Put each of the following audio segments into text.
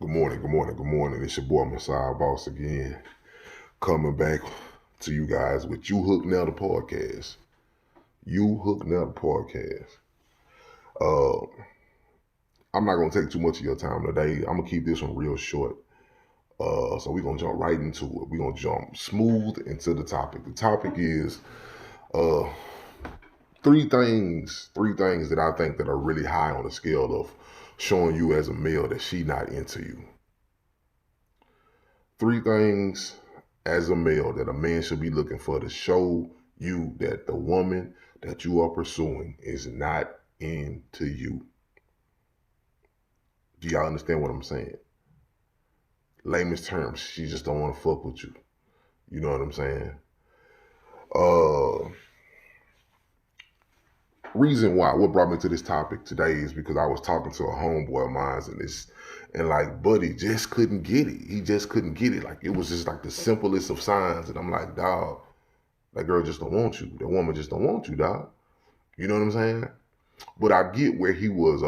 Good morning, good morning, good morning. It's your boy Messiah Boss again, coming back to you guys with You Hook Now the podcast. You Hook Now the podcast. Uh, I'm not gonna take too much of your time today. I'm gonna keep this one real short. So we're gonna jump right into it. We're gonna jump smooth into the topic. The topic is uh three things that I think that are really high on the scale of showing you as a male that she not into you. Three things as a male that a man should be looking for to show you that the woman that you are pursuing is not into you. Do y'all understand what I'm saying? Layman's terms, she just don't want to fuck with you. You know what I'm saying? Uh Reason why, what brought me to this topic today is because I was talking to a homeboy of mine and like buddy just couldn't get it. He just couldn't get it. Like it was just like the simplest of signs. And I'm like, dog, that girl just don't want you. That woman just don't want you, dog. You know what I'm saying? But I get where he was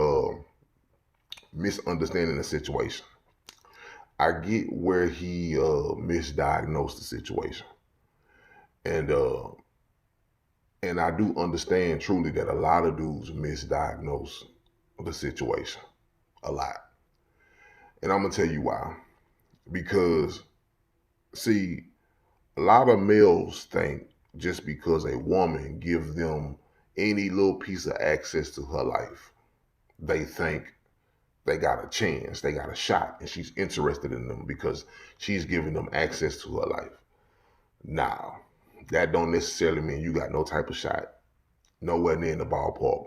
misunderstanding the situation. I get where he misdiagnosed the situation. And I do understand truly that a lot of dudes misdiagnose the situation. A lot. And I'm gonna tell you why. Because see, a lot of males think just because a woman gives them any little piece of access to her life, they think they got a chance, they got a shot, and she's interested in them because she's giving them access to her life. Now, that don't necessarily mean you got no type of shot, nowhere near in the ballpark.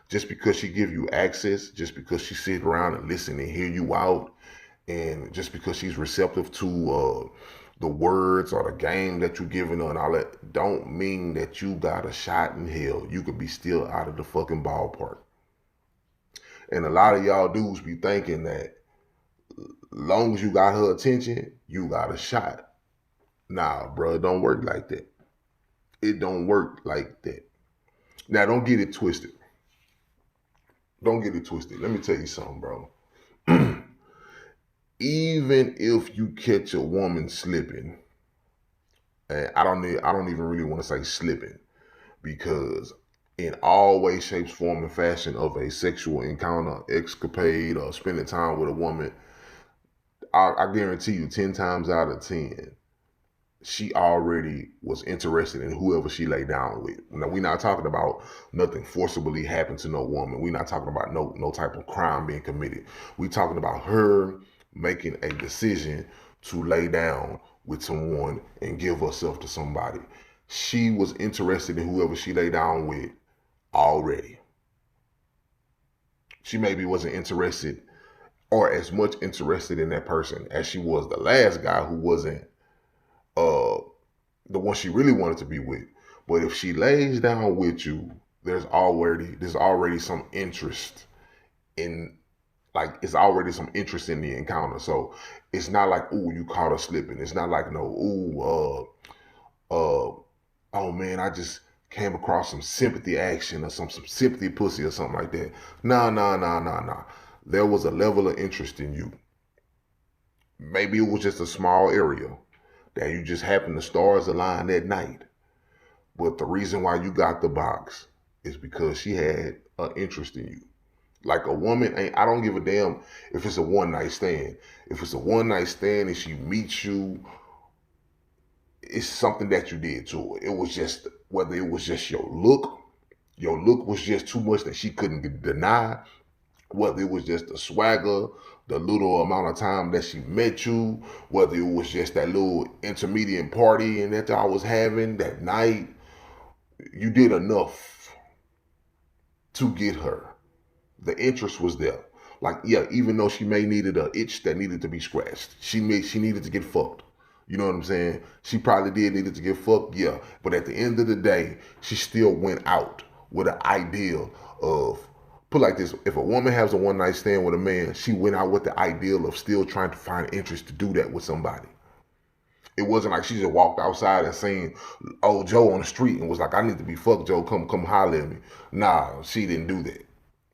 Just because she give you access, just because she sit around and listen and hear you out, and just because she's receptive to the words or the game that you're giving her and all that, don't mean that you got a shot in hell. You could be still out of the fucking ballpark. And a lot of y'all dudes be thinking that long as you got her attention, you got a shot. Nah, bro, it don't work like that. It don't work like that. Now, don't get it twisted. Don't get it twisted. Let me tell you something, bro. Even if you catch a woman slipping, and I don't even really want to say slipping, because in all ways, shapes, form, and fashion of a sexual encounter, escapade, or spending time with a woman, I guarantee you, 10 times out of 10, she already was interested in whoever she lay down with. Now, we're not talking about nothing forcibly happened to no woman. We're not talking about no type of crime being committed. We're talking about her making a decision to lay down with someone and give herself to somebody. She was interested in whoever she lay down with already. She maybe wasn't interested or as much interested in that person as she was the last guy who wasn't uh the one she really wanted to be with. But if she lays down with you, there's already some interest in, like, it's already some interest in the encounter. So it's not like, ooh, you caught her slipping. It's not like, no, ooh, oh man, I just came across some sympathy action or some sympathy pussy or something like that. Nah, nah, nah, nah, nah. There was a level of interest in you. Maybe it was just a small area that you just happened the stars aligned that night. But the reason why you got the box is because she had an interest in you. Like a woman ain't, I don't give a damn if it's a one night stand. If it's a one night stand and she meets you, it's something that you did to her. It was just, whether it was just your look was just too much that she couldn't deny, whether it was just the swagger, the little amount of time that she met you, whether it was just that little intermediate party and that y'all was having that night, you did enough to get her. The interest was there. Like, yeah, even though she may needed an itch that needed to be scratched, she needed to get fucked. You know what I'm saying? She probably did needed to get fucked, yeah. But at the end of the day, she still went out with an ideal of, put like this, if a woman has a one night stand with a man, she went out with the ideal of still trying to find interest to do that with somebody. It wasn't like she just walked outside and seen old Joe on the street and was like, I need to be fucked, Joe. Come holler at me. Nah, she didn't do that.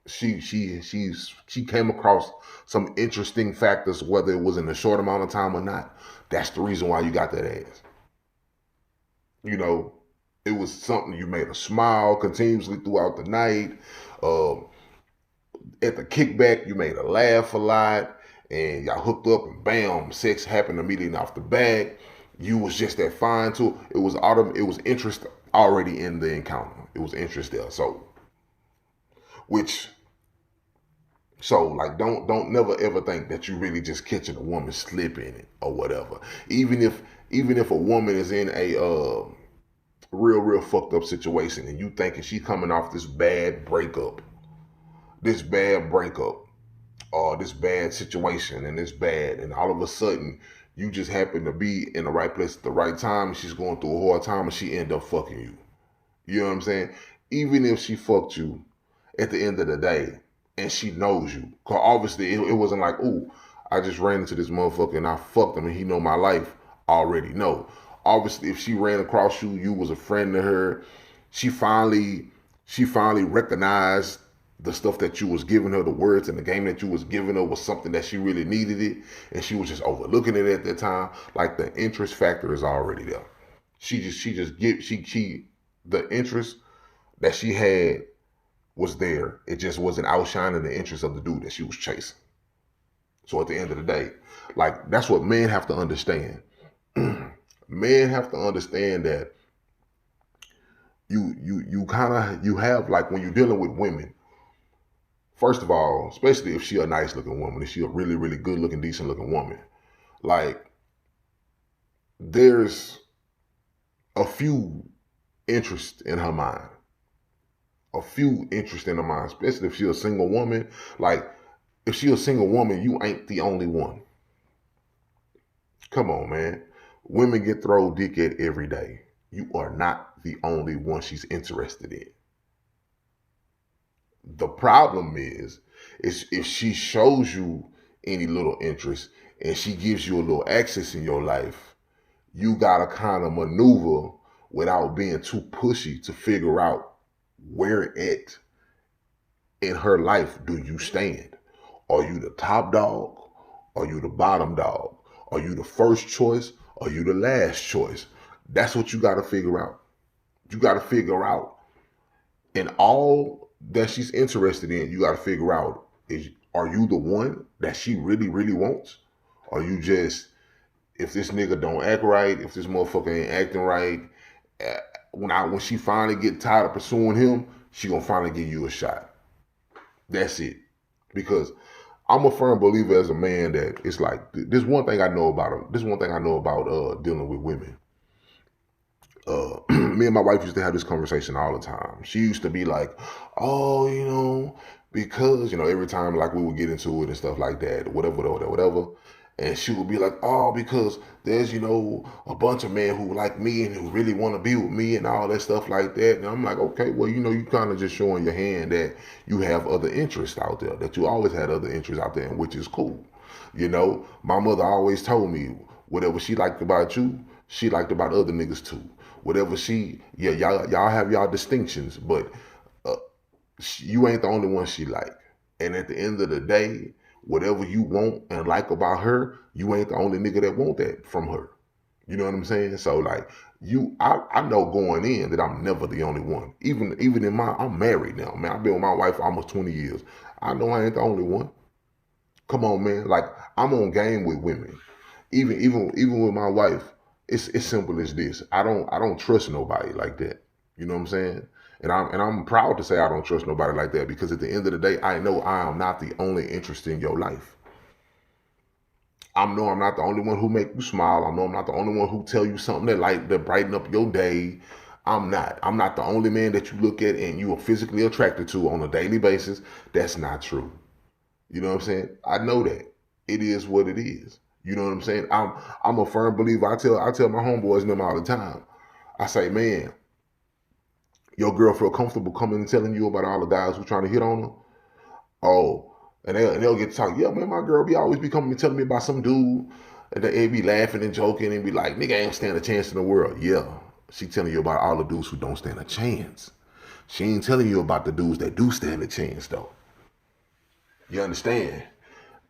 she came across some interesting factors, whether it was in a short amount of time or not. That's the reason why you got that ass. You know, it was something you made her smile continuously throughout the night. Um, at the kickback, you made her laugh a lot, and y'all hooked up, and bam, sex happened immediately off the bat. You was just that fine too. It was It was interest already in the encounter. It was interest there. Which like don't never ever think that you really just catching a woman slipping it or whatever. Even if a woman is in a real fucked up situation and you thinking she coming off this bad breakup or this bad situation and this bad, and all of a sudden you just happen to be in the right place at the right time and she's going through a hard time and she end up fucking you. You know what I'm saying? Even if she fucked you at the end of the day and she knows you, because obviously it wasn't like, ooh, I just ran into this motherfucker and I fucked him and he know my life already. No. Obviously, if she ran across you, you was a friend to her. She finally recognized the stuff that you was giving her, the words and the game that you was giving her was something that she really needed it, and she was just overlooking it at that time. Like, the interest factor is already there. The interest that she had was there. It just wasn't outshining the interest of the dude that she was chasing. So at the end of the day, like, that's what men have to understand. Men have to understand that you have, like, when you're dealing with women, first of all, especially if she a nice looking woman, if she a really, really good looking, decent looking woman, like, there's a few interests in her mind. A few interests in her mind, especially if she a single woman. Like, if she a single woman, you ain't the only one. Come on, man. Women get thrown dick at every day. You are not the only one she's interested in. The problem is if she shows you any little interest and she gives you a little access in your life, you gotta kind of maneuver without being too pushy to figure out where at in her life do you stand. Are you the top dog? Are you the bottom dog? Are you the first choice? Are you the last choice? That's what you got to figure out. You got to figure out in all that she's interested in. You got to figure out, are you the one that she really, really wants? Or you just, if this nigga don't act right, if this motherfucker ain't acting right, when she finally get tired of pursuing him, she gonna finally give you a shot. That's it. Because I'm a firm believer as a man that it's like, this one thing I know about him. This one thing I know about dealing with women. Me and my wife used to have this conversation all the time. She used to be like, oh, because, every time like we would get into it and stuff like that, whatever. And she would be like, oh, because there's, a bunch of men who like me and who really want to be with me and all that stuff like that. And I'm like, okay, well, you kind of just showing your hand that you have other interests out there, that you always had other interests out there, which is cool. My mother always told me, whatever she liked about you, she liked about other niggas too. Whatever y'all have y'all distinctions, but you ain't the only one she like. And at the end of the day, whatever you want and like about her, you ain't the only nigga that want that from her. You know what I'm saying? So like, I know going in that I'm never the only one. Even I'm married now, man. I've been with my wife for almost 20 years. I know I ain't the only one. Come on, man. Like, I'm on game with women. Even with my wife, it's simple as this. I don't trust nobody like that. You know what I'm saying? And I'm proud to say I don't trust nobody like that, because at the end of the day, I know I am not the only interest in your life. I know I'm not the only one who make you smile. I know I'm not the only one who tell you something that brighten up your day. I'm not. I'm not the only man that you look at and you are physically attracted to on a daily basis. That's not true. You know what I'm saying? I know that. It is what it is. You know what I'm saying? I'm a firm believer. I tell my homeboys and them all the time. I say, man, your girl feel comfortable coming and telling you about all the guys who trying to hit on her. Oh, and they'll get to talk. Yeah, man, my girl always be coming and telling me about some dude. And they be laughing and joking and be like, nigga ain't stand a chance in the world. Yeah, she telling you about all the dudes who don't stand a chance. She ain't telling you about the dudes that do stand a chance, though. You understand?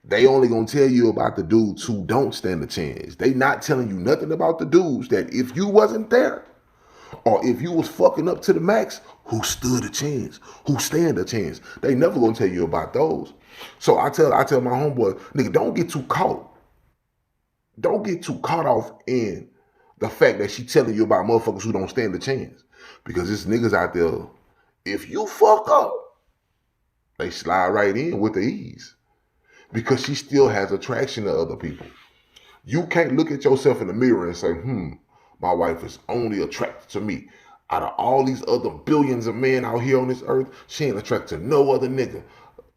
They only gonna tell you about the dudes who don't stand a chance. They not telling you nothing about the dudes that if you wasn't there, or if you was fucking up to the max, who stood a chance, who stand a chance. They never gonna tell you about those. So I tell my homeboy, nigga, don't get too caught. Don't get too caught off in the fact that she telling you about motherfuckers who don't stand a chance. Because there's niggas out there, if you fuck up, they slide right in with the ease. Because she still has attraction to other people. You can't look at yourself in the mirror and say, my wife is only attracted to me. Out of all these other billions of men out here on this earth, she ain't attracted to no other nigga.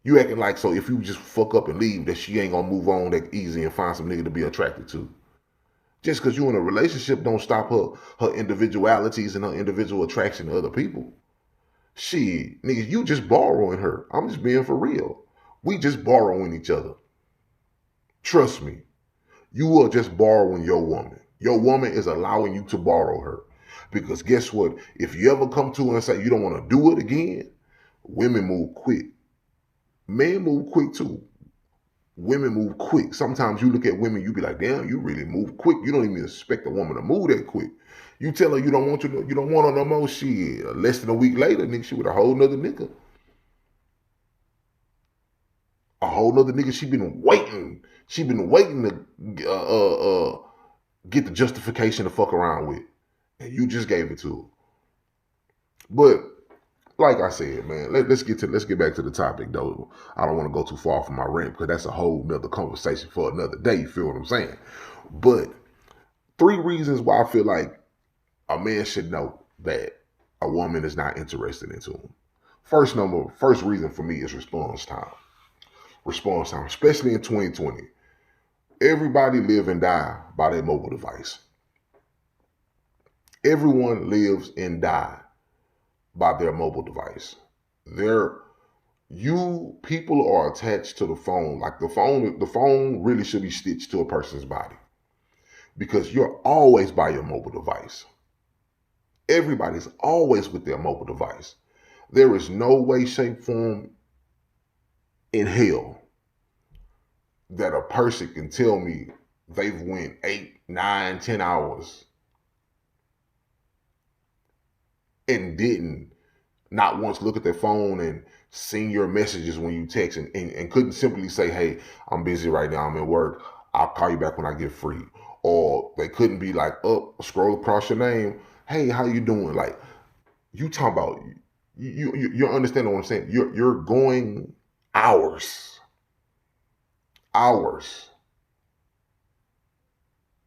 You acting like so if you just fuck up and leave that she ain't gonna move on that easy and find some nigga to be attracted to. Just because you in a relationship don't stop her individualities and her individual attraction to other people. Shit, nigga, you just borrowing her. I'm just being for real. We just borrowing each other. Trust me. You are just borrowing your woman. Your woman is allowing you to borrow her. Because guess what? If you ever come to her and say you don't want to do it again, women move quick. Men move quick too. Women move quick. Sometimes you look at women, you be like, damn, you really move quick. You don't even expect a woman to move that quick. You tell her you don't want her no more. Shit, less than a week later, nigga, she with a whole nother nigga. A whole nother nigga she been waiting. She been waiting to get the justification to fuck around with. And you just gave it to her. But like I said, man, let's get back to the topic though. I don't want to go too far from my rant because that's a whole nother conversation for another day. You feel what I'm saying? But 3 reasons why I feel like a man should know that a woman is not interested into him. First reason for me is response time. Response time, especially in 2020. Everybody live and die by their mobile device. Everyone lives and die by their mobile device. People are attached to the phone. Like the phone really should be stitched to a person's body. Because you're always by your mobile device. Everybody's always with their mobile device. There is no way, shape, form in hell that a person can tell me they've went 8, 9, 10 hours and didn't not once look at their phone and seen your messages when you text and couldn't simply say, hey, I'm busy right now, I'm at work, I'll call you back when I get free. Or they couldn't be like, scroll across your name, hey, how you doing? Like, you talking about, you're understanding what I'm saying? You're going hours.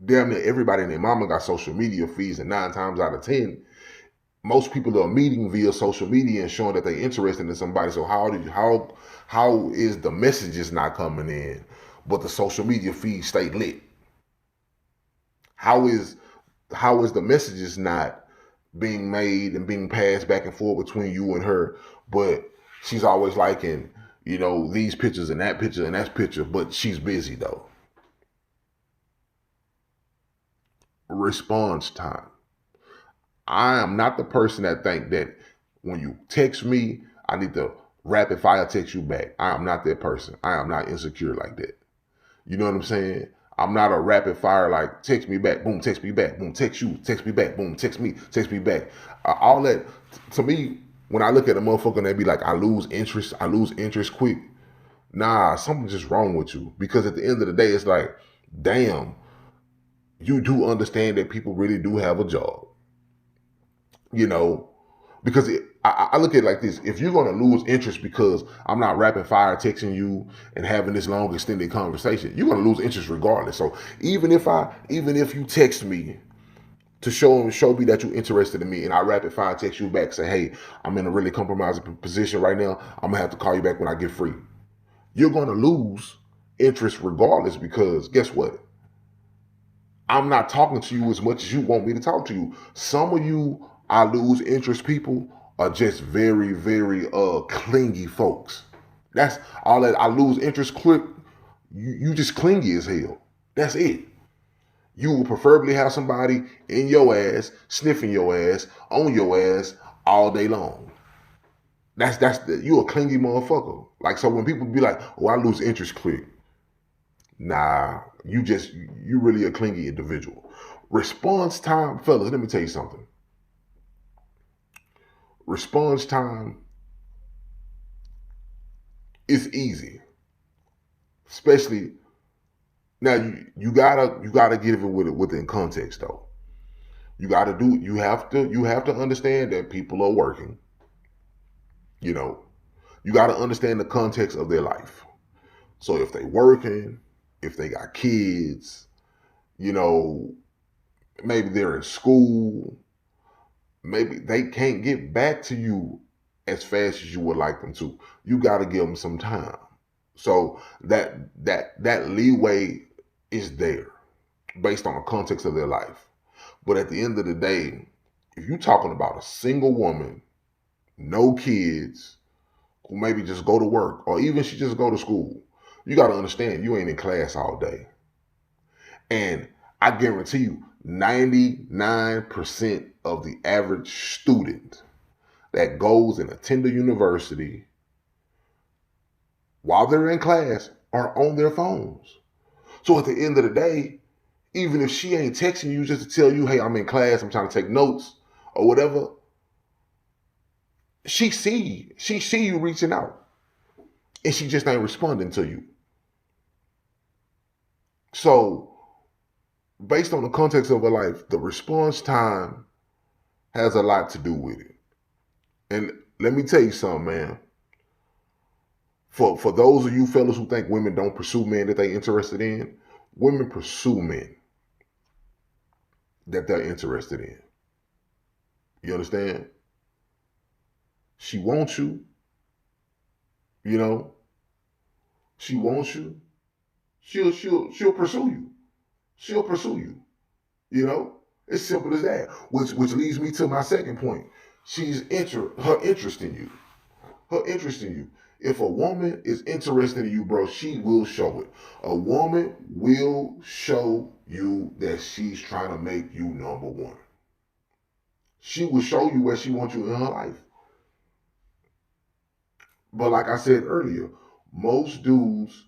Damn near everybody and their mama got social media feeds, and 9 times out of 10, most people are meeting via social media and showing that they're interested in somebody. So how is the messages not coming in, but the social media feed stay lit? How is the messages not being made and being passed back and forth between you and her, but she's always liking, these pictures and that picture, but she's busy though? Response time. I am not the person that think that when you text me, I need to rapid fire text you back. I am not that person. I am not insecure like that. You know what I'm saying? I'm not a rapid fire like text me back, boom, text me back, boom, text you, text me back, boom, text me back. All that, to me, when I look at a motherfucker and they be like, I lose interest quick. Nah, something's just wrong with you. Because at the end of the day, it's like, damn, you do understand that people really do have a job. Because I look at it like this. If you're going to lose interest because I'm not rapid fire texting you and having this long extended conversation, you're going to lose interest regardless. So even if you text me to show me that you're interested in me and I rapid fire text you back, say, hey, I'm in a really compromising position right now, I'm going to have to call you back when I get free. You're going to lose interest regardless, because guess what? I'm not talking to you as much as you want me to talk to you. Some of you I lose interest people are just very, very clingy folks. That's all that I lose interest quick. You just clingy as hell. That's it. You will preferably have somebody in your ass, sniffing your ass, on your ass all day long. You a clingy motherfucker. Like, so when people be like, oh, I lose interest quick. Nah, you really a clingy individual. Response time, fellas, let me tell you something. Response time is easy. Especially now you gotta give it within context though. You have to understand that people are working. You know, you gotta understand the context of their life. So if they working, if they got kids, you know, maybe they're in school, maybe they can't get back to you as fast as you would like them to. You got to give them some time. So that leeway is there based on the context of their life. But at the end of the day, if you're talking about a single woman, no kids, who maybe just go to work or even she just go to school, you got to understand you ain't in class all day. And I guarantee you, 99% of the average student that goes and attend a university while they're in class are on their phones. So at the end of the day, even if she ain't texting you just to tell you, hey, I'm in class, I'm trying to take notes or whatever, she see you reaching out and she just ain't responding to you. So based on the context of her life, the response time has a lot to do with it. And let me tell you something, man. For those of you fellas who think women don't pursue men that they interested in, women pursue men that they're interested in. You understand? She wants you, you know. She wants you. She'll pursue you. She'll pursue you. You know, it's simple as that. Which leads me to my second point. Her interest in you. Her interest in you. If a woman is interested in you, bro, she will show it. A woman will show you that she's trying to make you number one. She will show you where she wants you in her life. But like I said earlier, most dudes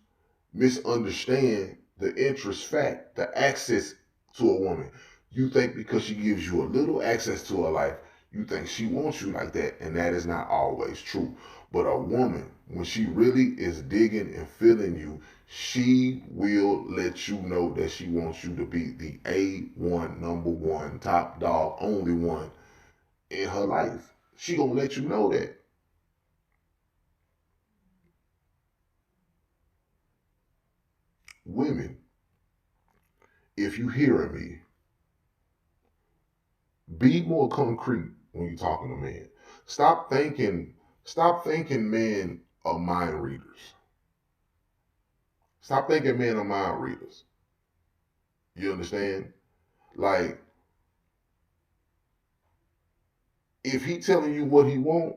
misunderstand the interest fact, the access to a woman. You think because she gives you a little access to her life, you think she wants you like that, and that is not always true. But a woman, when she really is digging and feeling you, she will let you know that she wants you to be the A1, number one, top dog, only one in her life. She gonna let you know that. Women, if you hearing me, be more concrete when you're talking to men. Stop thinking men are mind readers. Stop thinking men are mind readers. You understand? Like, if he telling you what he want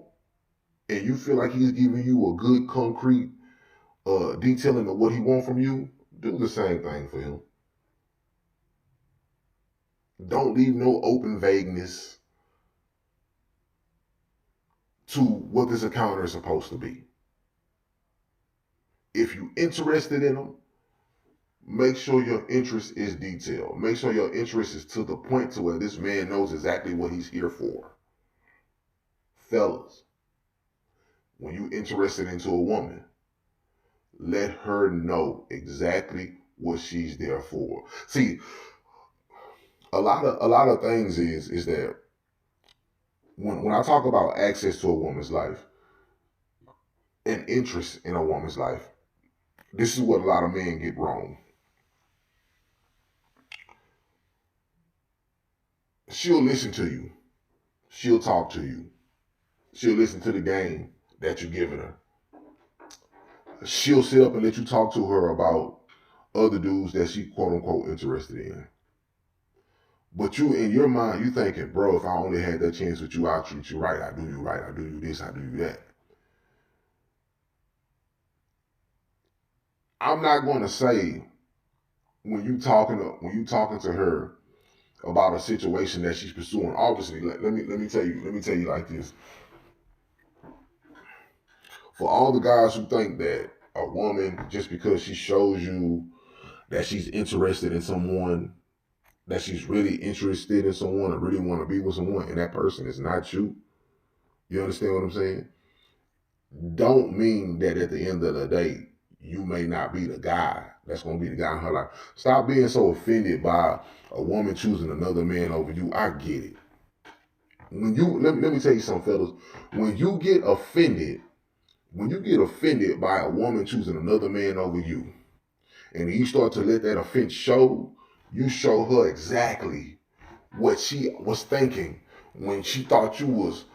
and you feel like he's giving you a good concrete detailing of what he want from you, do the same thing for him. Don't leave no open vagueness to what this encounter is supposed to be. If you're interested in him, make sure your interest is detailed. Make sure your interest is to the point to where this man knows exactly what he's here for. Fellas, when you're interested into a woman, let her know exactly what she's there for. See, a lot of things is that when I talk about access to a woman's life and interest in a woman's life, this is what a lot of men get wrong. She'll listen to you. She'll talk to you. She'll listen to the game that you're giving her. She'll sit up and let you talk to her about other dudes that she quote unquote interested in. But you, in your mind, you thinking, bro, if I only had that chance with you, I'll treat you right. I do you right. I do you this. I do you that. I'm not going to say when you talking to her about a situation that she's pursuing. Obviously, let me tell you like this. For all the guys who think that a woman, just because she shows you that she's interested in someone, that she's really interested in someone or really want to be with someone, and that person is not you, you understand what I'm saying? Don't mean that at the end of the day, you may not be the guy that's going to be the guy in her life. Stop being so offended by a woman choosing another man over you. I get it. When you let me tell you something, fellas. When you get offended, by a woman choosing another man over you, and you start to let that offense show, you show her exactly what she was thinking when she thought you was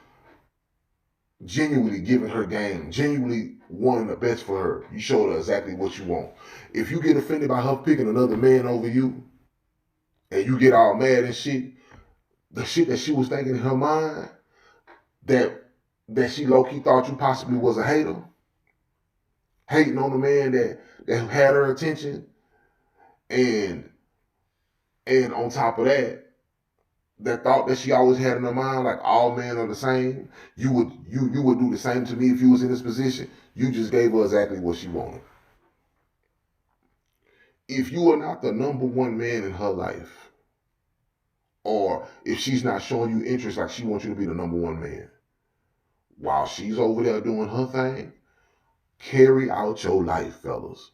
genuinely giving her game, genuinely wanting the best for her. You showed her exactly what you want. If you get offended by her picking another man over you, and you get all mad and shit, the shit that she was thinking in her mind, that she low key thought you possibly was a hater, hating on the man that had her attention, and on top of that, that thought that she always had in her mind, like all men are the same. You would do the same to me if you was in this position. You just gave her exactly what she wanted. If you are not the number one man in her life, or if she's not showing you interest like she wants you to be the number one man, while she's over there doing her thing, carry out your life, fellas.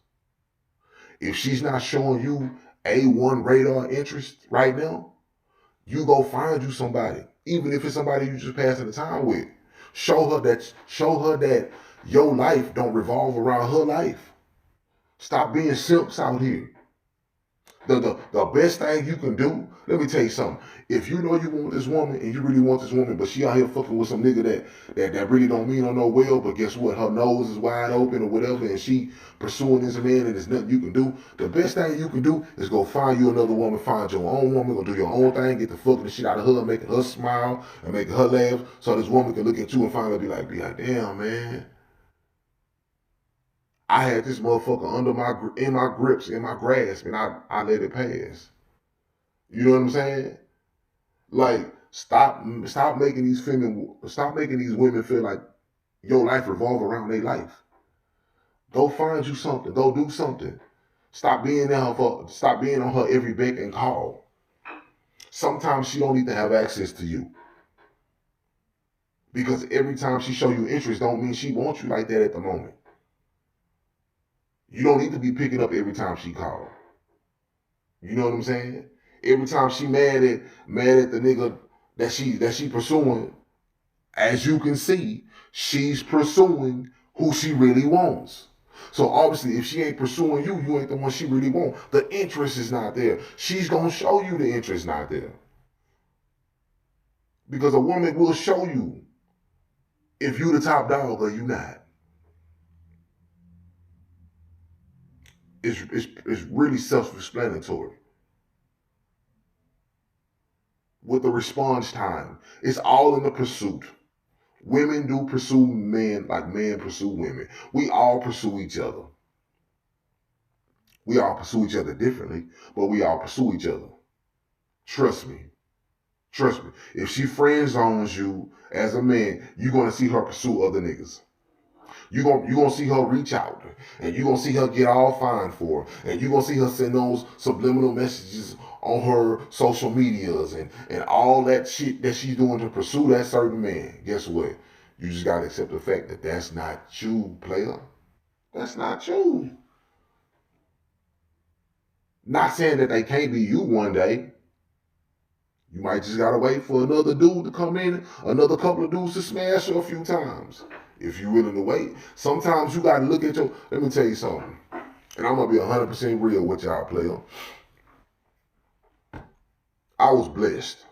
If she's not showing you A1 radar interest right now, you go find you somebody, even if it's somebody you just passing the time with. Show her that your life don't revolve around her life. Stop being simps out here. The best thing you can do, let me tell you something. If you know you want this woman and you really want this woman, but she out here fucking with some nigga that really don't mean her no well, but guess what? Her nose is wide open or whatever, and she pursuing this man and there's nothing you can do. The best thing you can do is go find you another woman, find your own woman, go do your own thing, get the fucking shit out of her, making her smile and making her laugh, so this woman can look at you and finally be like, damn, man. I had this motherfucker in my grips, in my grasp, and I let it pass. You know what I'm saying? Like, stop making these women feel like your life revolve around their life. Go find you something. Go do something. Stop being on her every beck and call. Sometimes she don't need to have access to you. Because every time she show you interest don't mean she wants you like that at the moment. You don't need to be picking up every time she calls. You know what I'm saying? Every time she mad at the nigga that she pursuing, as you can see, she's pursuing who she really wants. So obviously, if she ain't pursuing you, you ain't the one she really want. The interest is not there. She's gonna show you the interest not there. Because a woman will show you if you the top dog or you not. It's really self-explanatory. With the response time, it's all in the pursuit. Women do pursue men like men pursue women. We all pursue each other. We all pursue each other differently, but we all pursue each other. Trust me. Trust me. If she friend zones you as a man, you're gonna see her pursue other niggas. You gonna see her reach out, and you gonna see her get all fine for her, and you gonna see her send those subliminal messages on her social medias and all that shit that she's doing to pursue that certain man. Guess what? You just gotta accept the fact that that's not you, player. That's not you. Not saying that they can't be you one day. You might just gotta wait for another dude to come in, another couple of dudes to smash her a few times. If you're willing to wait. Sometimes you gotta look at your, let me tell you something. And I'm gonna be 100% real with y'all, player. I was blessed.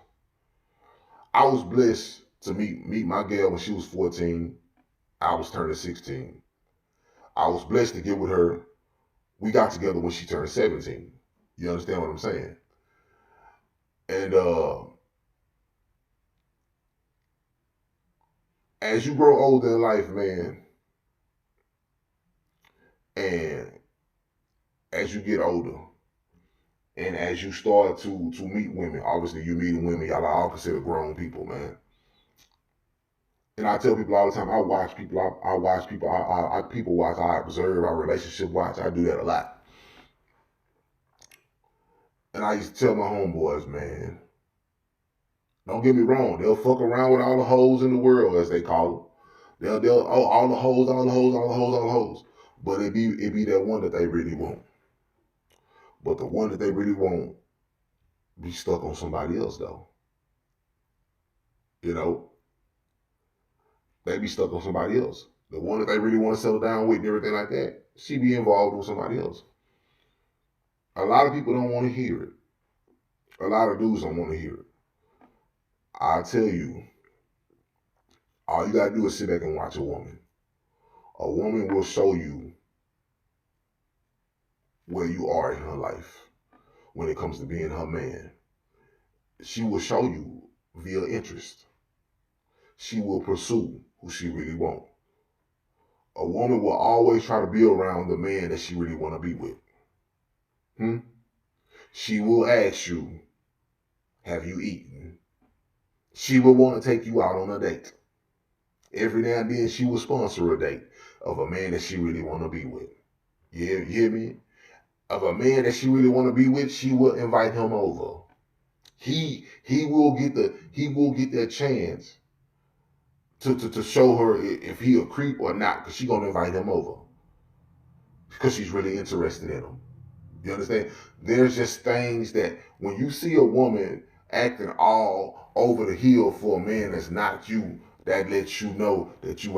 I was blessed to meet my girl when she was 14. I was turning 16. I was blessed to get with her. We got together when she turned 17. You understand what I'm saying? And as you grow older in life, man, and as you get older, and as you start to meet women, obviously you meeting women, y'all are all considered grown people, man. And I tell people all the time, I watch people, I watch people, I people watch, I observe, I relationship watch. I do that a lot. And I used to tell my homeboys, man, don't get me wrong, they'll fuck around with all the hoes in the world, as they call them. They'll all the hoes, all the hoes, all the hoes, all the hoes. But it be that one that they really want. But the one that they really want be stuck on somebody else though. You know, they be stuck on somebody else. The one that they really want to settle down with and everything like that, she be involved with somebody else. A lot of people don't want to hear it. A lot of dudes don't want to hear it. I tell you, all you gotta do is sit back and watch a woman. A woman will show you where you are in her life when it comes to being her man. She will show you via interest. She will pursue who she really wants. A woman will always try to be around the man that she really want to be with. She will ask you, have you eaten? She will want to take you out on a date. Every now and then she will sponsor a date of a man that she really want to be with. You hear me? Of a man that she really want to be with, she will invite him over. He will get that chance to show her if he a creep or not, because she gonna invite him over because she's really interested in him. You understand? There's just things that when you see a woman acting all over the hill for a man that's not you, that lets you know that you're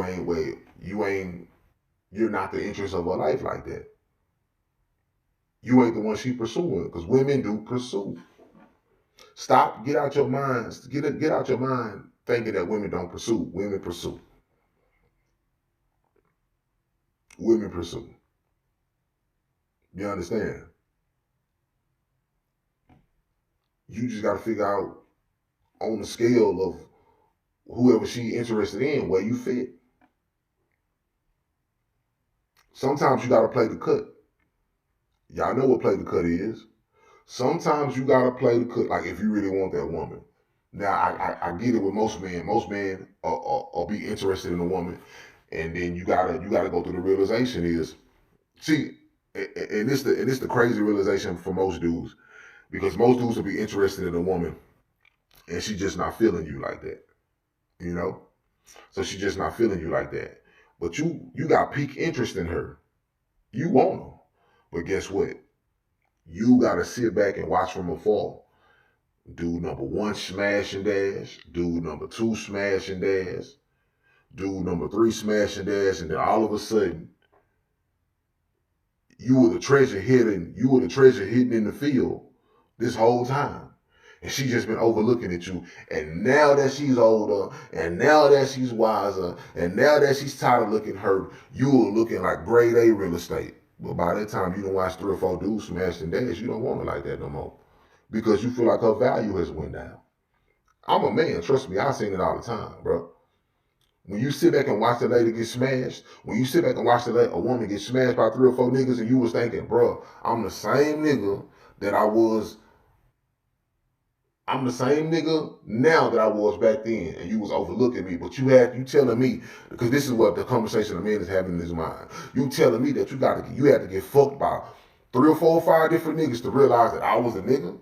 not the interest of her life like that. You ain't the one she pursuing, because women do pursue. Stop, get out your mind thinking that women don't pursue. Women pursue. Women pursue. You understand? You just got to figure out on the scale of whoever she interested in where you fit. Sometimes you got to play the cut. Y'all know what play the cut is. Sometimes you got to play the cut, like if you really want that woman. Now, I get it with most men. Most men are be interested in a woman, and then you gotta go through the realization is, see, and this the crazy realization for most dudes, because most dudes will be interested in a woman, and she just not feeling you like that, you know. So she just not feeling you like that, but you got peak interest in her. You want her, but guess what? You gotta sit back and watch from afar. Dude number one smash and dash. Dude number two smash and dash. Dude number three smash and dash, and then all of a sudden, you were the treasure hidden. You were the treasure hidden in the field this whole time. And she just been overlooking at you. And now that she's older, and now that she's wiser, and now that she's tired of looking hurt, you are looking like grade A real estate. But by that time, you don't watch 3 or 4 dudes smash and dash. You don't want her like that no more, because you feel like her value has went down. I'm a man, trust me, I seen it all the time, bro. When you sit back and watch the lady get smashed, when you sit back and watch a woman get smashed by 3 or 4 niggas, and you was thinking, bro, that I was, I'm the same nigga now that I was back then, and you was overlooking me, but you telling me, because this is what the conversation a man is having in his mind. You telling me that you had to get fucked by 3 or 4 or 5 different niggas to realize that I was a nigga.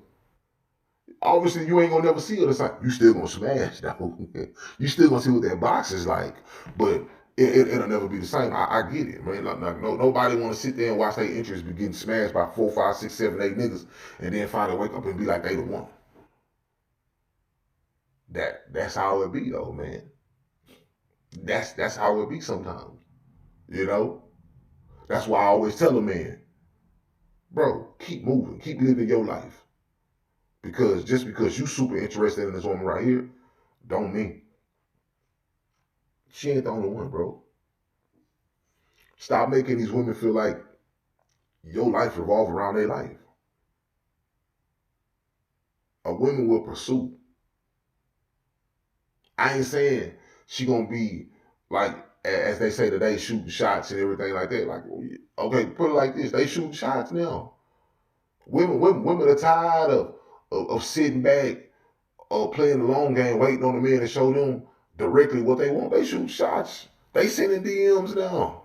Obviously, you ain't gonna never see her the same. You still gonna smash though. You still gonna see what that box is like, but it'll never be the same. I get it, man. Nobody want to sit there and watch their interest be getting smashed by 4, 5, 6, 7, 8 niggas, and then finally wake up and be like they the one. That's how it be though, man. That's how it be sometimes. You know. That's why I always tell a man, bro, keep moving, keep living your life, because just because you super interested in this woman right here, don't mean she ain't the only one, bro. Stop making these women feel like your life revolves around their life. A woman will pursue. I ain't saying she gonna be like, as they say today, shooting shots and everything like that. Like, okay, put it like this: they shooting shots now. Women are tired of sitting back or playing the long game, waiting on the man to show them directly what they want. They shoot shots. They sending DMs now.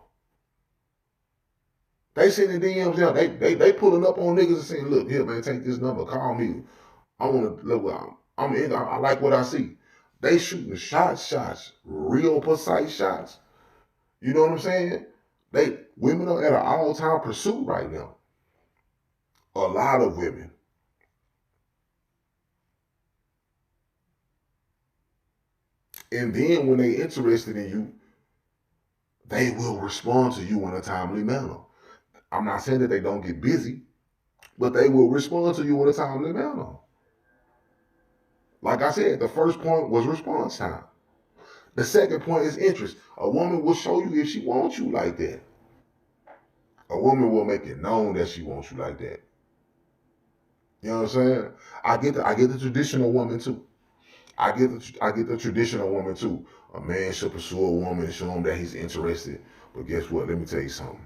They sending DMs now. They pulling up on niggas and saying, look, here, man, take this number, call me. I want to look. I like what I see. They shooting shots, real precise shots. You know what I'm saying? Women are at an all-time pursuit right now. A lot of women. And then when they interested in you, they will respond to you in a timely manner. I'm not saying that they don't get busy, but they will respond to you in a timely manner. Like I said, the first point was response time. The second point is interest. A woman will show you if she wants you like that. A woman will make it known that she wants you like that. You know what I'm saying? I get the traditional woman too. I get the traditional woman too. A man should pursue a woman and show him that he's interested. But guess what? Let me tell you something.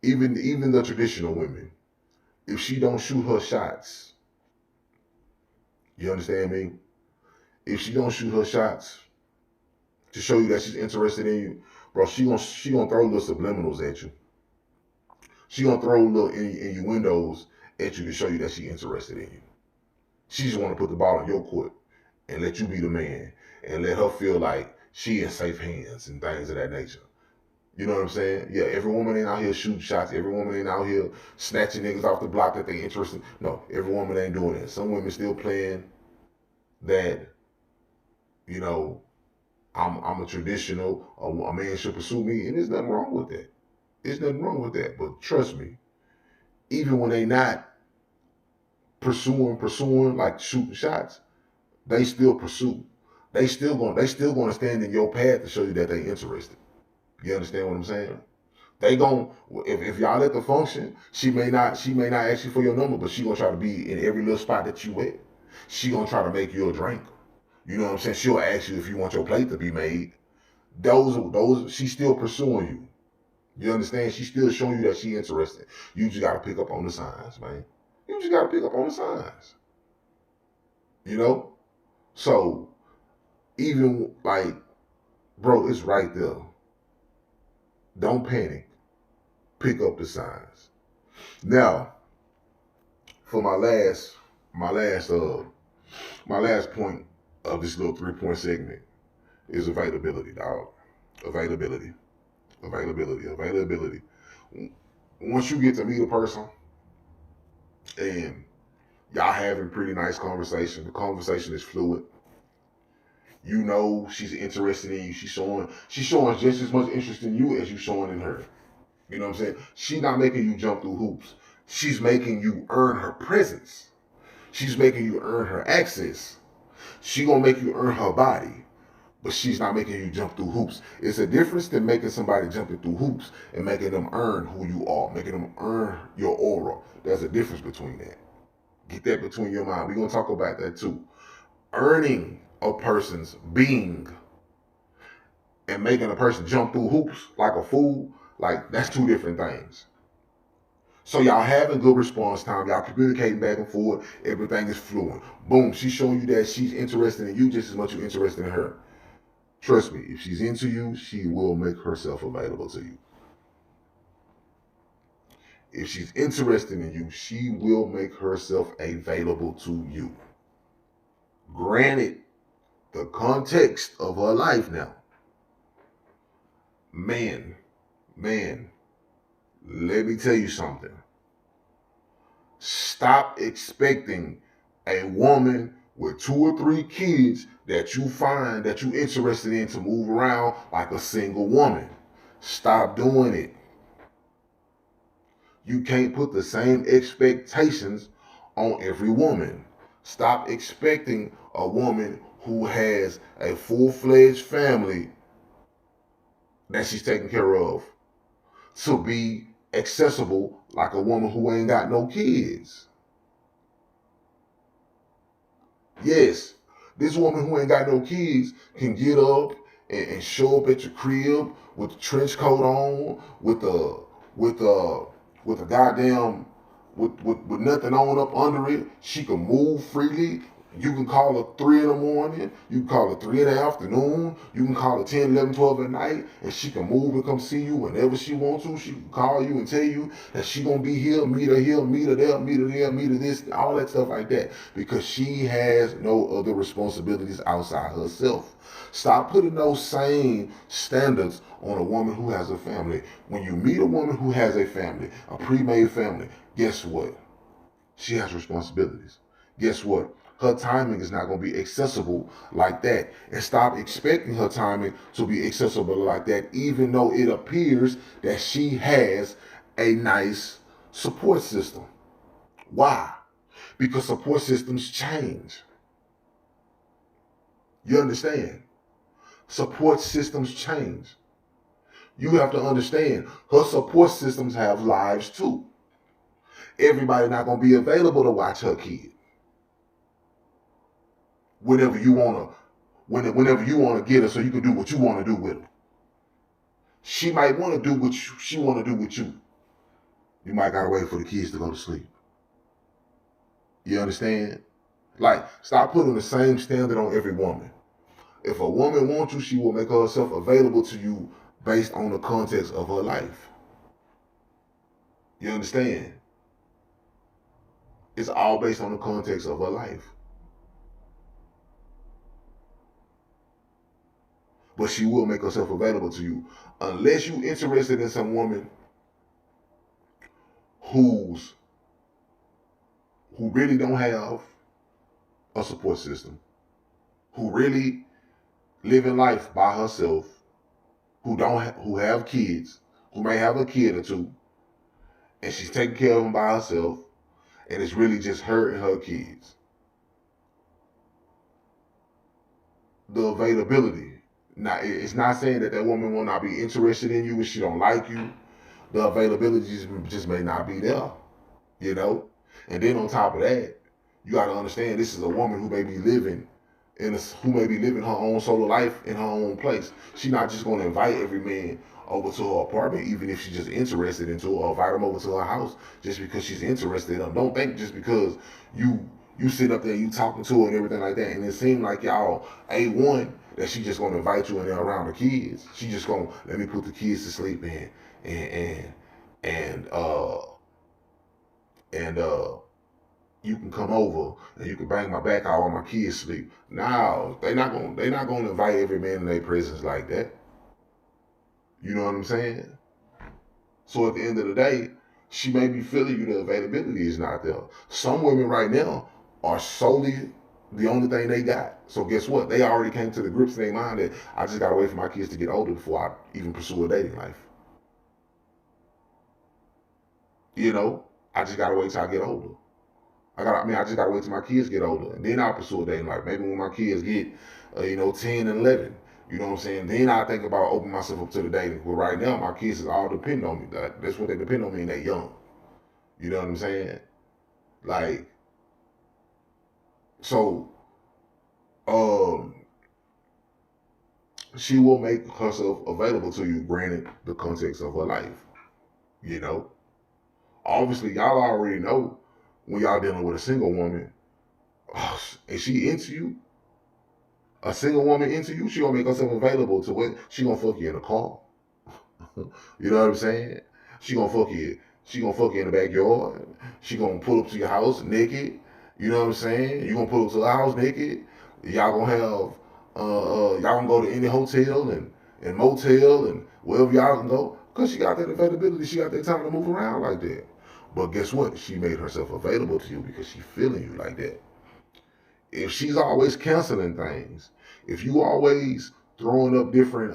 Even the traditional women, if she don't shoot her shots, you understand me? If she don't shoot her shots to show you that she's interested in you, bro, she gonna throw little subliminals at you. She gonna throw little innuendos at you to show you that she's interested in you. She just want to put the ball in your court and let you be the man and let her feel like she in safe hands and things of that nature. You know what I'm saying? Yeah, every woman ain't out here shooting shots. Every woman ain't out here snatching niggas off the block that they interested. No, every woman ain't doing that. Some women still playing that, you know, I'm a traditional, a man should pursue me, and there's nothing wrong with that. There's nothing wrong with that. But trust me, even when they not pursuing like shooting shots, they still pursue. They still gonna stand in your path to show you that they interested. You understand what I'm saying? They gon' if y'all at the function, she may not ask you for your number, but she gonna try to be in every little spot that you at. She gonna try to make you a drink. You know what I'm saying? She'll ask you if you want your plate to be made. Those she's still pursuing you. You understand? She's still showing you that she's interested. You just gotta pick up on the signs, man. You just gotta pick up on the signs. You know? So even like, bro, it's right there. Don't panic. Pick up the signs. Now, for my last point of this little 3 point segment is availability, dog. Availability. Availability. Once you get to meet a person and y'all having pretty nice conversation, the conversation is fluid. You know she's interested in you. She's showing just as much interest in you as you showing in her. You know what I'm saying? She's not making you jump through hoops. She's making you earn her presence. She's making you earn her access. She gonna make you earn her body, but she's not making you jump through hoops. It's a difference than making somebody jumping through hoops and making them earn who you are, making them earn your aura. There's a difference between that. Get that between your mind. We're gonna talk about that too. Earning a person's being and making a person jump through hoops like a fool, like that's two different things. So y'all having good response time, y'all communicating back and forth, everything is fluent. Boom, she's showing you that she's interested in you just as much as you're interested in her. Trust me, if she's into you, she will make herself available to you. If she's interested in you, she will make herself available to you. Granted, the context of her life now. Man, let me tell you something. Stop expecting a woman with 2 or 3 kids that you find that you interested in to move around like a single woman. Stop doing it. You can't put the same expectations on every woman. Stop expecting a woman who has a full-fledged family that she's taking care of to be accessible like a woman who ain't got no kids. Yes, this woman who ain't got no kids can get up and show up at your crib with the trench coat on, with a goddamn with nothing on up under it. She can move freely, You can call her 3 in the morning. You can call her 3 in the afternoon. You can call her 10, 11, 12 at night. And she can move and come see you whenever she wants to. She can call you and tell you that she going to be here, meet her here, meet her there, meet her there, meet her this, all that stuff like that. Because she has no other responsibilities outside herself. Stop putting those same standards on a woman who has a family. When you meet a woman who has a family, a pre-made family, guess what? She has responsibilities. Guess what? Her timing is not going to be accessible like that. And stop expecting her timing to be accessible like that, even though it appears that she has a nice support system. Why? Because support systems change. You understand? Support systems change. You have to understand her support systems have lives too. Everybody not going to be available to watch her kid. Whenever you wanna get her, so you can do what you want to do with her. She might want to do what she want to do with you. You might gotta wait for the kids to go to sleep. You understand? Like, stop putting the same standard on every woman. If a woman wants you, she will make herself available to you based on the context of her life. You understand? It's all based on the context of her life. But she will make herself available to you. Unless you're interested in some woman who really don't have a support system, who really living life by herself, who have kids, who may have a kid or two, and she's taking care of them by herself, and it's really just her and her kids. The availability. Now, it's not saying that that woman will not be interested in you if she don't like you. The availability just may not be there, you know? And then on top of that, you got to understand this is a woman who may be living who may be living her own solo life in her own place. She's not just going to invite every man over to her apartment, even if she's just interested into her, or invite them over to her house just because she's interested in them. Don't think just because you sit up there, you talking to her and everything like that, and it seems like y'all A1 that she just gonna invite you in there around the kids. She just gonna let me put the kids to sleep and and you can come over and you can bang my back out while my kids sleep. No, they not gonna invite every man in their presence like that. You know what I'm saying? So at the end of the day, she may be feeling you, the availability is not there. Some women right now are solely the only thing they got. So guess what? They already came to the grips in their mind that I just gotta wait for my kids to get older before I even pursue a dating life. You know, I just gotta wait till I get older. I just gotta wait till my kids get older, and then I'll pursue a dating life. Maybe when my kids get, 10 and 11. You know what I'm saying? Then I think about opening myself up to the dating. But right now, my kids is all depend on me. That's what they depend on me, and they young. You know what I'm saying? Like, so, um, she will make herself available to you, granted the context of her life. You know, obviously, y'all already know when y'all dealing with a single woman, and she into you, a single woman into you, she gonna make herself available to what she gonna fuck you in the car. You know what I'm saying? She gonna fuck you. She gonna fuck you in the backyard. She gonna pull up to your house naked. You know what I'm saying? You gonna pull up to the house naked. Y'all gonna have y'all gonna go to any hotel and motel and wherever y'all can go, cause she got that availability. She got that time to move around like that. But guess what? She made herself available to you because she feeling you like that. If she's always canceling things, if you always throwing up different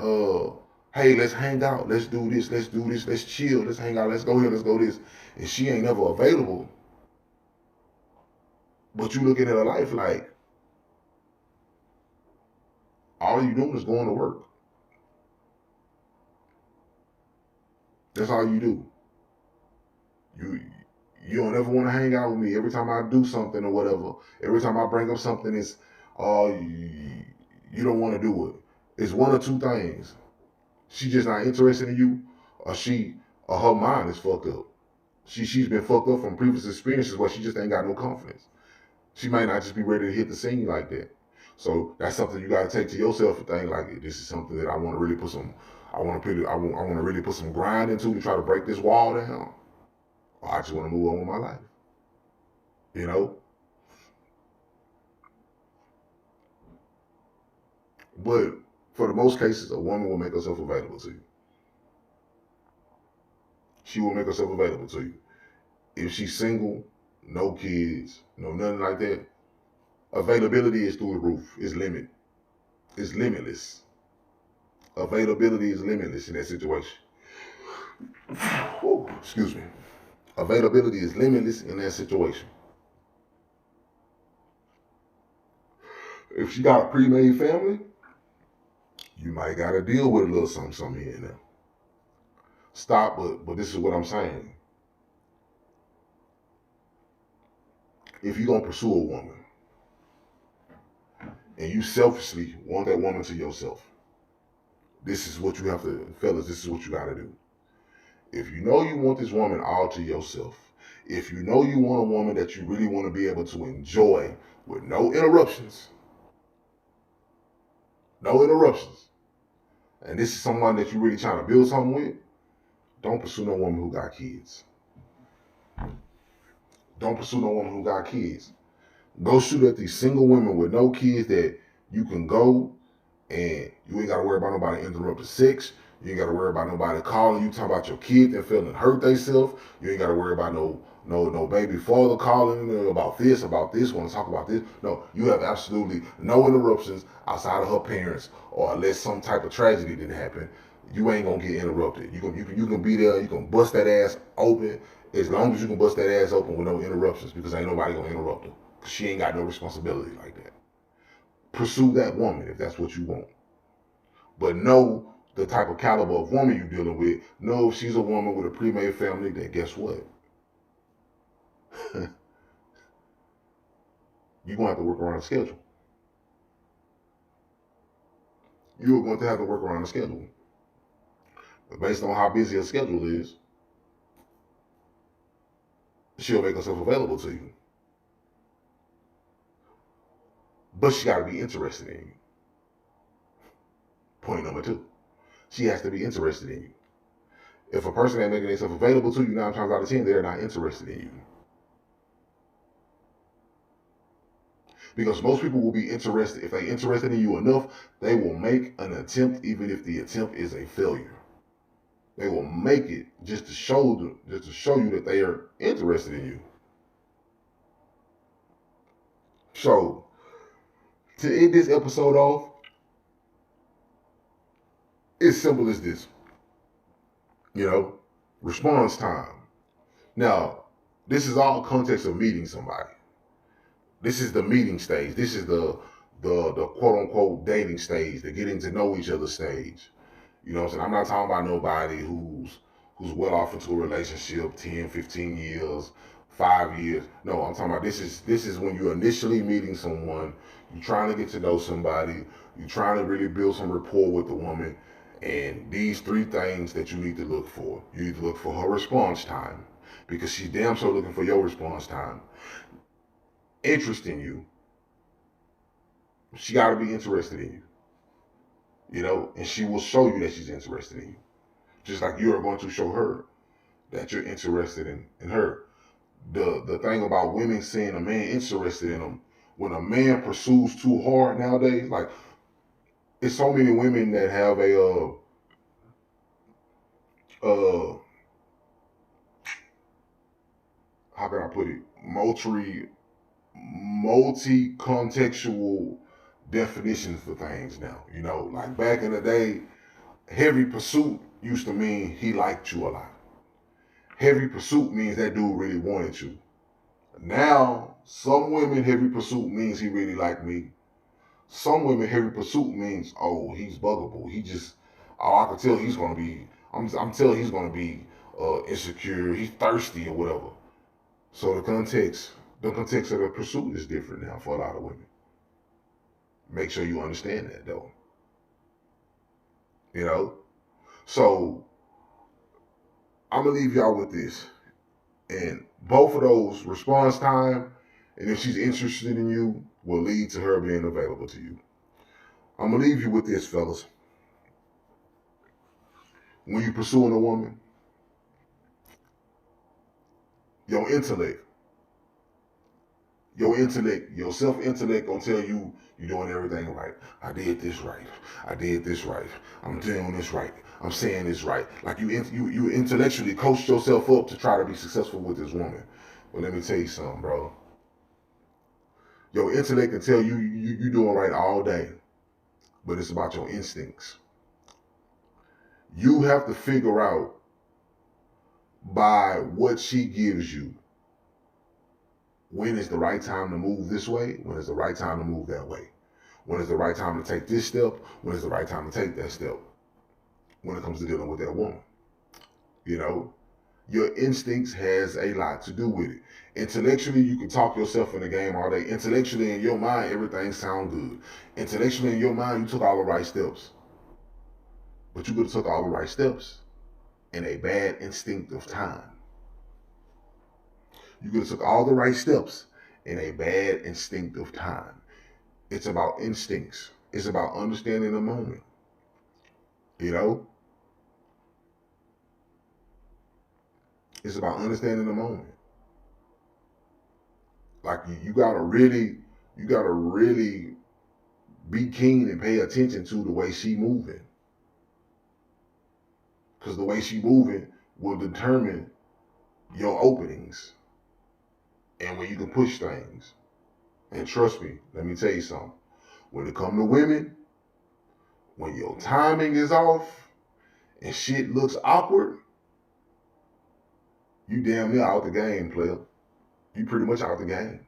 hey, let's hang out, let's do this, let's chill, let's hang out, let's go here, let's go this, and she ain't never available, but you looking at her life like all you doing is going to work. That's all you do. You you don't ever want to hang out with me. Every time I do something or whatever, every time I bring up something, it's you don't want to do it. It's one or two things. She just not interested in you, or her mind is fucked up. She's been fucked up from previous experiences where she just ain't got no confidence. She might not just be ready to hit the scene like that. So that's something you gotta take to yourself and think like, this is something that I want to really put some, I want to really put some grind into to try to break this wall down. Or I just want to move on with my life. You know. But for the most cases, a woman will make herself available to you. She will make herself available to you. If she's single, no kids, no nothing like that, availability is through the roof. It's limit. It's limitless. Availability is limitless in that situation. Whew, excuse me. Availability is limitless in that situation. If she got a pre-made family, you might gotta deal with a little something here and there. Stop, but this is what I'm saying. If you're gonna pursue a woman and you selfishly want that woman to yourself, this is what you have to, fellas, this is what you gotta do. If you know you want this woman all to yourself, if you know you want a woman that you really want to be able to enjoy with no interruptions, no interruptions, and this is someone that you're really trying to build something with, don't pursue no woman who got kids. Don't pursue no woman who got kids. Go shoot at these single women with no kids that you can go and you ain't got to worry about nobody interrupting sex. You ain't got to worry about nobody calling you, talking about your kid and feeling hurt themselves. You ain't got to worry about no baby father calling about this, want to talk about this. No, you have absolutely no interruptions outside of her parents, or unless some type of tragedy didn't happen, you ain't gonna get interrupted. You can be there. You can bust that ass open as long as you can bust that ass open with no interruptions, because ain't nobody gonna interrupt her. Cause she ain't got no responsibility like that. Pursue that woman if that's what you want, but know the type of caliber of woman you're dealing with. Know if she's a woman with a pre-made family, then guess what? You're gonna have to work around the schedule. You're going to have to work around the schedule. But based on how busy her schedule is, she'll make herself available to you. But she got to be interested in you. Point number 2. She has to be interested in you. If a person ain't making themselves available to you 9 times out of 10, they're not interested in you. Because most people will be interested, if they're interested in you enough, they will make an attempt even if the attempt is a failure. They will make it just to show you that they are interested in you. So, to end this episode off, it's simple as this. Response time. Now, this is all context of meeting somebody. This is the meeting stage. This is the quote unquote dating stage, the getting to know each other stage. You know what I'm saying? I'm not talking about nobody who's well off into a relationship 10, 15 years, 5 years. No, I'm talking about this is when you're initially meeting someone, you're trying to get to know somebody, you're trying to really build some rapport with the woman, and these 3 things that you need to look for. You need to look for her response time, because she's damn sure looking for your response time. Interest in you. She got to be interested in you, and she will show you that she's interested in you. Just like you are going to show her that you're interested in her. The thing about women seeing a man interested in them, when a man pursues too hard nowadays, like, it's so many women that have a how can I put it, multi-contextual definitions for things now. Like back in the day, heavy pursuit used to mean he liked you a lot. Heavy pursuit means that dude really wanted you. Now, some women, heavy pursuit means he really liked me. Some women, heavy pursuit means, oh, he's buggable. I can tell he's gonna be, I'm telling he's gonna be insecure. He's thirsty or whatever. So the context of the pursuit is different now for a lot of women. Make sure you understand that though. You know? So I'm gonna leave y'all with this. And both of those, response time And if she's interested in you, will lead to her being available to you. I'm gonna leave you with this, fellas. When you're pursuing a woman, your intellect, your self-intellect gonna tell you you're doing everything right. I did this right. I did this right. I'm doing this right. I'm saying this right. Like you intellectually coached yourself up to try to be successful with this woman. But let me tell you something, bro. Your intellect can tell you doing right all day, but it's about your instincts. You have to figure out by what she gives you when is the right time to move this way, when is the right time to move that way, when is the right time to take this step, when is the right time to take that step when it comes to dealing with that woman. You know, your instincts has a lot to do with it. Intellectually, you can talk yourself in the game all day. Intellectually, in your mind, everything sounds good. Intellectually, in your mind, you took all the right steps. But you could have took all the right steps in a bad instinctive time. You could have took all the right steps in a bad instinctive time. It's about instincts. It's about understanding the moment. You know, it's about understanding the moment. Like you gotta really be keen and pay attention to the way she moving, because the way she moving will determine your openings and when you can push things. And trust me, let me tell you something. When it comes to women, when your timing is off and shit looks awkward, you damn near out the game, player. You pretty much out the game.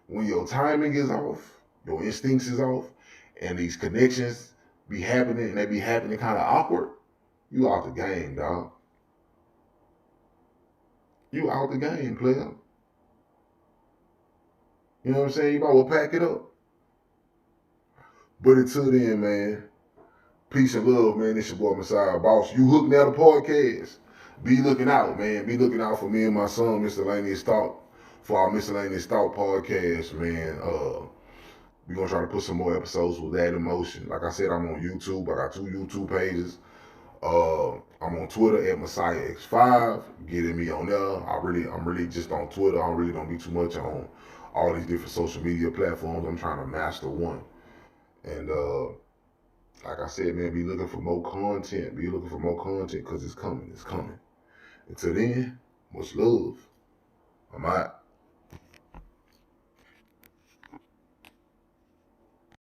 When your timing is off, your instincts is off, and these connections be happening and they be happening kind of awkward, you out the game, dog. You out the game, player. You know what I'm saying? You might well pack it up. But until then, man, peace and love, man. It's your boy Messiah Boss. You hooked now the podcast. Be looking out, man. Be looking out for me and my son, Miscellaneous Talk, for our Miscellaneous Talk podcast, man. We're gonna try to put some more episodes with that emotion. Like I said, I'm on YouTube. I got 2 YouTube pages. I'm on Twitter at MessiahX5. Getting me on there. I'm really just on Twitter. I really don't be too much on all these different social media platforms. I'm trying to master one. And like I said, man, be looking for more content. Be looking for more content because it's coming. It's coming. Until then, much love. I'm out.